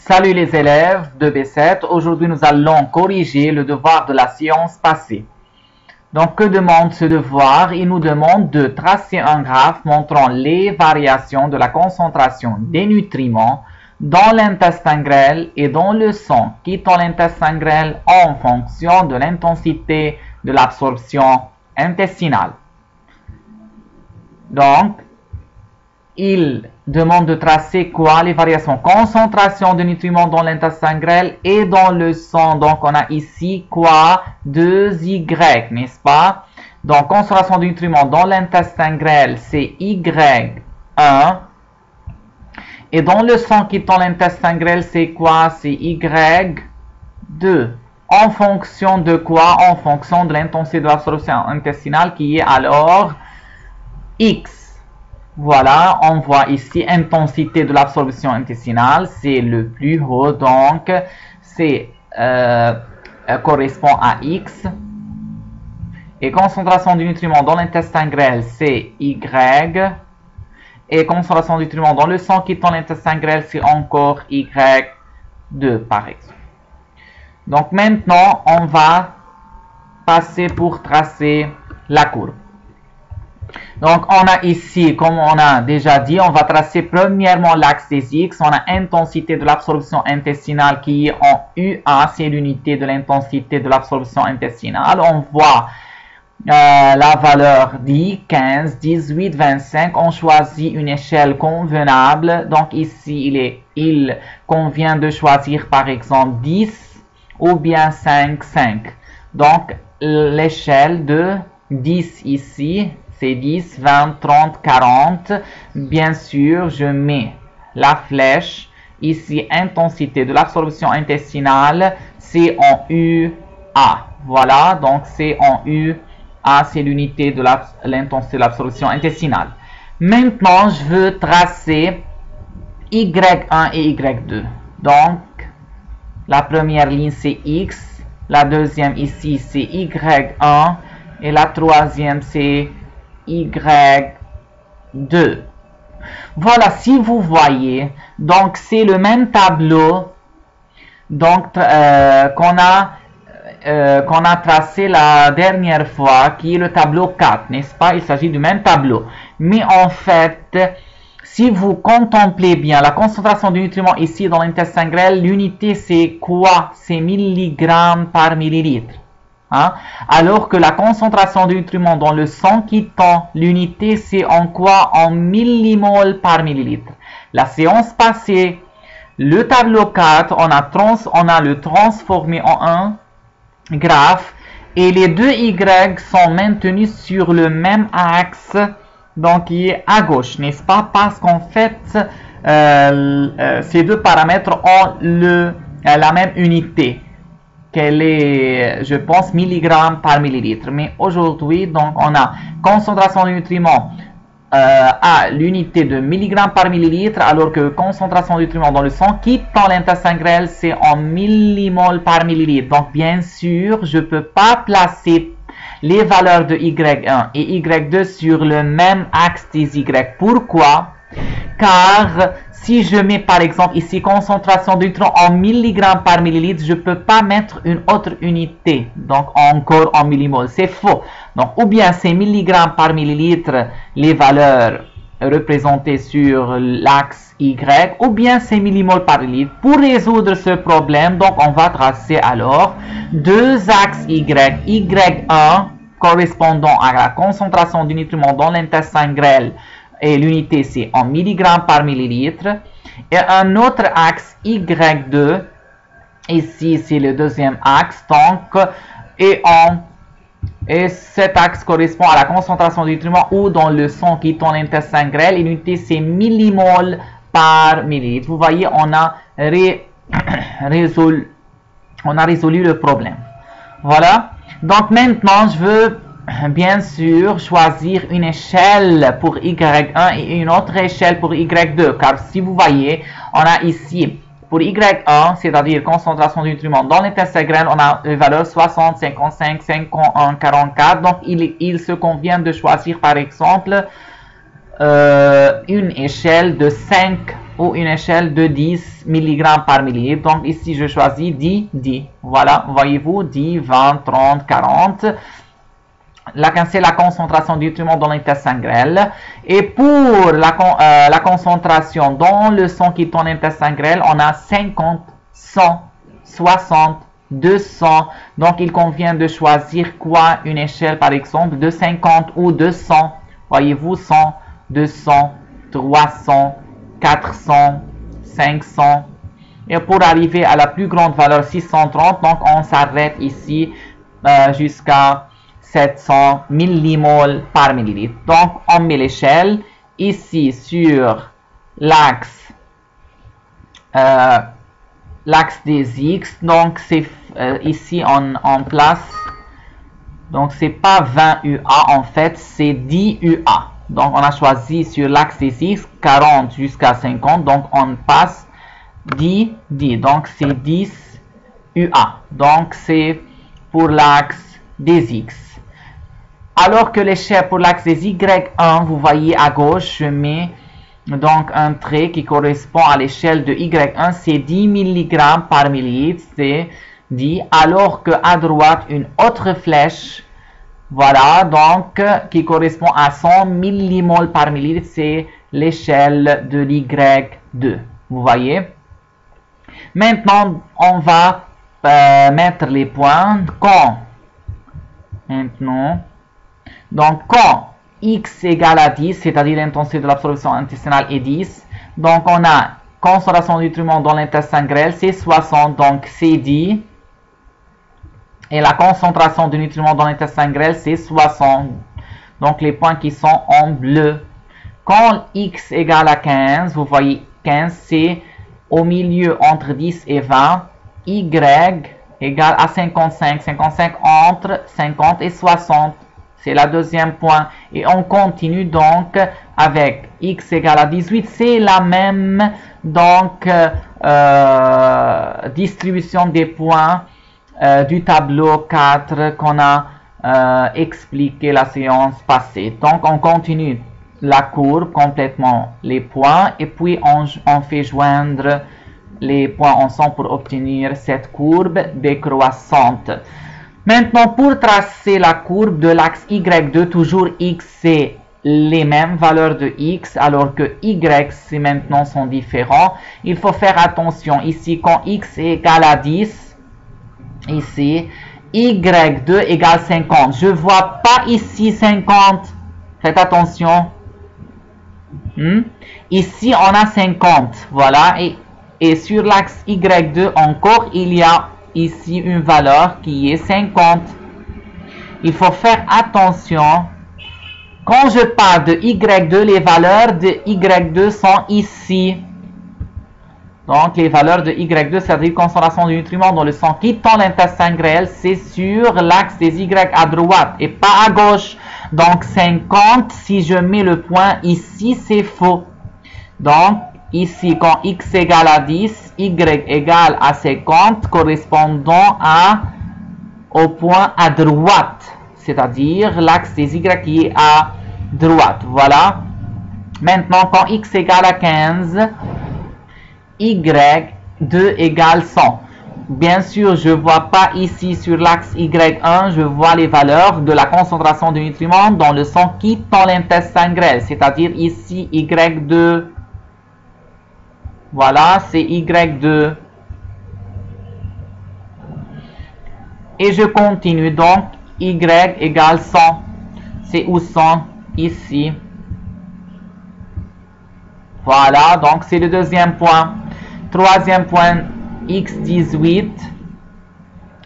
Salut les élèves de B7, aujourd'hui nous allons corriger le devoir de la séance passée. Donc que demande ce devoir? Il nous demande de tracer un graphe montrant les variations de la concentration des nutriments dans l'intestin grêle et dans le sang quittant l'intestin grêle en fonction de l'intensité de l'absorption intestinale. Donc, il demande de tracer quoi? Les variations concentration de nutriments dans l'intestin grêle et dans le sang. Donc, on a ici quoi? 2Y, n'est-ce pas? Donc, concentration de nutriments dans l'intestin grêle, c'est Y1. Et dans le sang quittant l'intestin grêle, c'est quoi? C'est Y2. En fonction de quoi? En fonction de l'intensité de l'absorption intestinale qui est alors X. Voilà, on voit ici intensité de l'absorption intestinale, c'est le plus haut, donc c'est correspond à X. Et concentration du nutriment dans l'intestin grêle, c'est Y. Et concentration du nutriment dans le sang quittant l'intestin grêle, c'est encore Y2 par exemple. Donc maintenant, on va passer pour tracer la courbe. Donc, on a ici, comme on a déjà dit, on va tracer premièrement l'axe des X. On a intensité de l'absorption intestinale qui est en UA, c'est l'unité de l'intensité de l'absorption intestinale. On voit la valeur 10, 15, 18, 25. On choisit une échelle convenable. Donc, ici, il convient de choisir par exemple 10 ou bien 5, 5. Donc, l'échelle de 10 ici, c'est 10, 20, 30, 40. Bien sûr, je mets la flèche. Ici, intensité de l'absorption intestinale, c'est en UA. Voilà, donc c'est en UA, c'est l'unité de l'intensité de l'absorption intestinale. Maintenant, je veux tracer Y1 et Y2. Donc, la première ligne, c'est X. La deuxième ici, c'est Y1. Et la troisième, c'est Y2. Voilà, si vous voyez, donc c'est le même tableau donc qu'on a tracé la dernière fois, qui est le tableau 4, n'est-ce pas? Il s'agit du même tableau. Mais en fait, si vous contemplez bien la concentration du nutriment ici dans l'intestin grêle, l'unité c'est quoi? C'est milligrammes par millilitre. Hein? Alors que la concentration de nutriments dans le sang quittant l'unité, c'est en quoi? En millimoles par millilitre. La séance passée, le tableau 4, on a le transformé en un graphe et les deux Y sont maintenus sur le même axe, donc qui est à gauche, n'est-ce pas? Parce qu'en fait, ces deux paramètres ont la même unité, qu'elle est, je pense, milligrammes par millilitre. Mais aujourd'hui, donc, on a concentration de nutriments à l'unité de milligrammes par millilitre, alors que concentration de nutriments dans le sang quittant l'intestin grêle, c'est en millimoles par millilitre. Donc, bien sûr, je ne peux pas placer les valeurs de Y1 et Y2 sur le même axe des Y. Pourquoi? Car si je mets par exemple ici concentration de nutriments en milligrammes par millilitre, je ne peux pas mettre une autre unité, donc encore en millimoles. C'est faux. Donc, ou bien c'est milligrammes par millilitre les valeurs représentées sur l'axe Y, ou bien c'est millimoles par millilitre. Pour résoudre ce problème, donc on va tracer alors deux axes Y. Y1 correspondant à la concentration du nutriment dans l'intestin grêle, et l'unité c'est en milligrammes par millilitre, et un autre axe Y2, ici c'est le deuxième axe, donc, et cet axe correspond à la concentration de nutriments ou dans le sang quittant l'intestin grêle, et l'unité c'est millimoles par millilitre. Vous voyez, on a résolu le problème. Voilà, donc maintenant je veux bien sûr choisir une échelle pour Y1 et une autre échelle pour Y2, car si vous voyez, on a ici pour Y1, c'est-à-dire concentration de nutriments dans l'intestin grêle, on a les valeurs 60, 55, 51, 44. Donc il se convient de choisir par exemple une échelle de 5 ou une échelle de 10 mg par millilitre. Donc ici, je choisis 10, 10. Voilà, voyez-vous, 10, 20, 30, 40. Là, c'est la concentration du nutriment dans l'intestin grêle. Et pour la concentration dans le sang qui est dans l'intestin grêle, on a 50, 100, 60, 200. Donc, il convient de choisir quoi? Une échelle, par exemple, de 50 ou 200. Voyez-vous, 100, 200, 300, 400, 500. Et pour arriver à la plus grande valeur, 630, donc on s'arrête ici jusqu'à 700 millimoles par millilitre. Donc, on met l'échelle ici sur l'axe des X. Donc, c'est ici on place. Donc, c'est pas 20 UA en fait, c'est 10 UA. Donc, on a choisi sur l'axe des X 40 jusqu'à 50. Donc, on passe 10, 10. Donc, c'est 10 UA. Donc, c'est pour l'axe des X. Alors que l'échelle pour l'axe des Y1, vous voyez à gauche, je mets donc un trait qui correspond à l'échelle de Y1, c'est 10 mg par millilitre, c'est 10. Alors que à droite, une autre flèche, voilà, donc qui correspond à 100 millimoles par millilitre, c'est l'échelle de l'Y2. Vous voyez? Maintenant, on va mettre les points quand X égale à 10, c'est-à-dire l'intensité de l'absorption intestinale est 10, donc on a concentration de nutriments dans l'intestin grêle, c'est 60, donc c'est 10. Et la concentration de nutriments dans l'intestin grêle, c'est 60. Donc les points qui sont en bleu. Quand X égale à 15, vous voyez 15, c'est au milieu entre 10 et 20. Y égale à 55. 55 entre 50 et 60. C'est la deuxième point. Et on continue donc avec X égale à 18. C'est la même donc distribution des points du tableau 4 qu'on a expliqué la séance passée. Donc on continue la courbe complètement les points et puis on fait joindre les points ensemble pour obtenir cette courbe décroissante. Maintenant, pour tracer la courbe de l'axe Y2, toujours X c'est les mêmes valeurs de X, alors que Y c'est maintenant sont différents. Il faut faire attention ici quand X est égal à 10, ici Y2 égale 50. Je vois pas ici 50. Faites attention. Ici on a 50. Voilà. Et sur l'axe Y2 encore il y a ici une valeur qui est 50. Il faut faire attention. Quand je parle de Y2, les valeurs de Y2 sont ici. Donc, les valeurs de Y2, c'est-à-dire concentration de nutriments dans le sang quittant l'intestin grêle, c'est sur l'axe des Y à droite et pas à gauche. Donc, 50, si je mets le point ici, c'est faux. Donc, ici, quand X égale à 10, Y égale à 50, correspondant au point à droite, c'est-à-dire l'axe des Y qui est à droite. Voilà. Maintenant, quand X égale à 15, Y2 égale 100. Bien sûr, je ne vois pas ici sur l'axe Y1, je vois les valeurs de la concentration de nutriments dans le sang quittant l'intestin grêle, c'est-à-dire ici Y2. Voilà, c'est Y2. Et je continue donc, Y égale 100. C'est où 100? Ici. Voilà, donc c'est le deuxième point. Troisième point, X18,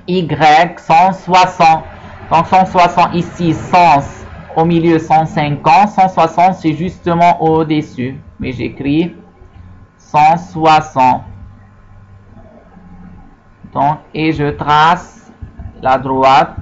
Y 160. Donc 160 ici, 100 au milieu 150. 160 c'est justement au-dessus. Mais j'écris 160. Donc, et je trace la droite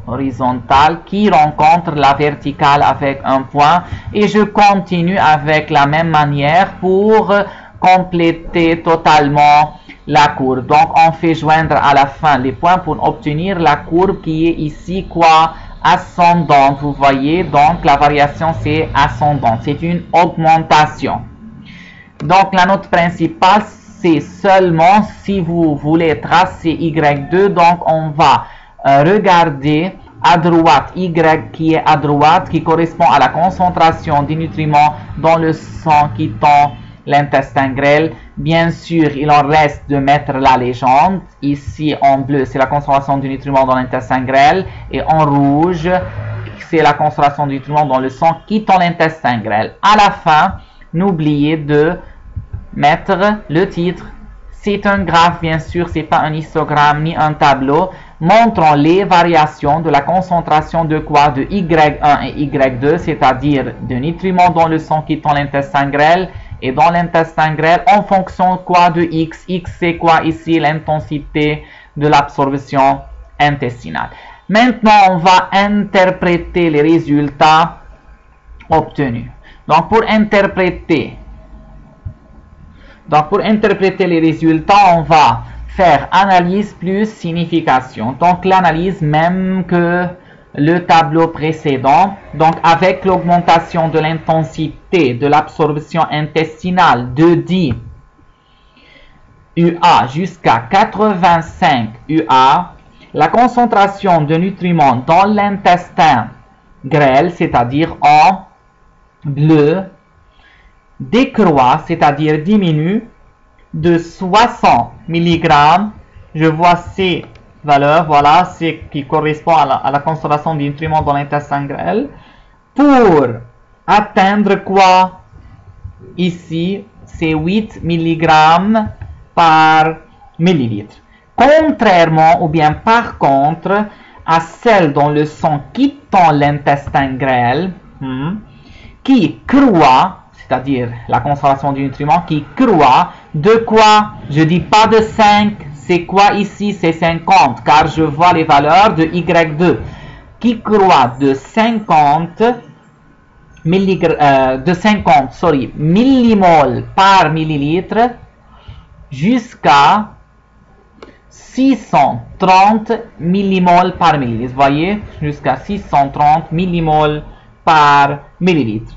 horizontale qui rencontre la verticale avec un point et je continue avec la même manière pour compléter totalement la courbe. Donc on fait joindre à la fin les points pour obtenir la courbe qui est ici quoi? Ascendante. Vous voyez, donc la variation c'est ascendante, c'est une augmentation. Donc la note principale, c'est seulement si vous voulez tracer Y2, donc on va regarder à droite, Y qui est à droite, qui correspond à la concentration des nutriments dans le sang quittant l'intestin grêle. Bien sûr, il en reste de mettre la légende. Ici, en bleu, c'est la concentration du nutriment dans l'intestin grêle. Et en rouge, c'est la concentration du nutriment dans le sang quittant l'intestin grêle. À la fin, n'oubliez de mettre le titre. C'est un graphe, bien sûr, c'est pas un histogramme ni un tableau, montrant les variations de la concentration de quoi? De Y1 et Y2, c'est-à-dire de nutriments dans le sang quittant l'intestin grêle et dans l'intestin grêle en fonction quoi? De X. X, c'est quoi ici? L'intensité de l'absorption intestinale. Maintenant, on va interpréter les résultats obtenus. Donc, pour interpréter les résultats, on va faire analyse plus signification. Donc, l'analyse même que le tableau précédent. Donc, avec l'augmentation de l'intensité de l'absorption intestinale de 10 UA jusqu'à 85 UA, la concentration de nutriments dans l'intestin grêle, c'est-à-dire en bleu, décroît, c'est-à-dire diminue de 60 mg. Je vois ces valeurs, voilà, c'est qui correspond à la concentration des nutriments dans l'intestin grêle, pour atteindre quoi? Ici, c'est 8 mg par millilitre. Contrairement, ou bien par contre, à celle dans le sang quittant l'intestin grêle, qui croît, c'est-à-dire la concentration du nutriment qui croît de quoi? Je dis pas de 5, c'est quoi ici? C'est 50, car je vois les valeurs de Y2 qui croît de 50 millimoles par millilitre jusqu'à 630 millimoles par millilitre. Vous voyez, jusqu'à 630 millimoles par millilitre.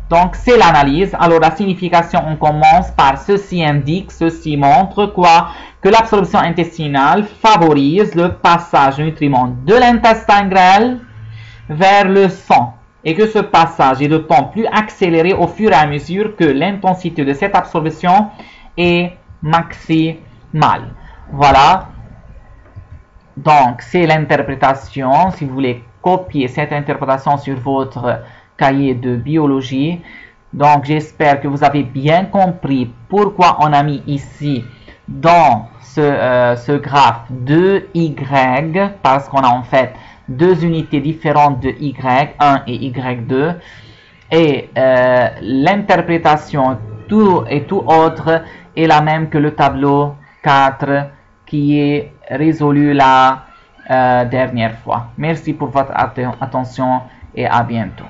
Donc, c'est l'analyse. Alors, la signification, on commence par ceci indique, ceci montre quoi? Que l'absorption intestinale favorise le passage de nutriments de l'intestin grêle vers le sang et que ce passage est d'autant plus accéléré au fur et à mesure que l'intensité de cette absorption est maximale. Voilà. Donc, c'est l'interprétation. Si vous voulez copier cette interprétation sur votre cahier de biologie. Donc, j'espère que vous avez bien compris pourquoi on a mis ici dans ce graphe 2Y, parce qu'on a en fait deux unités différentes de Y1 et Y2. Et l'interprétation tout autre est la même que le tableau 4 qui est résolu la dernière fois. Merci pour votre attention et à bientôt.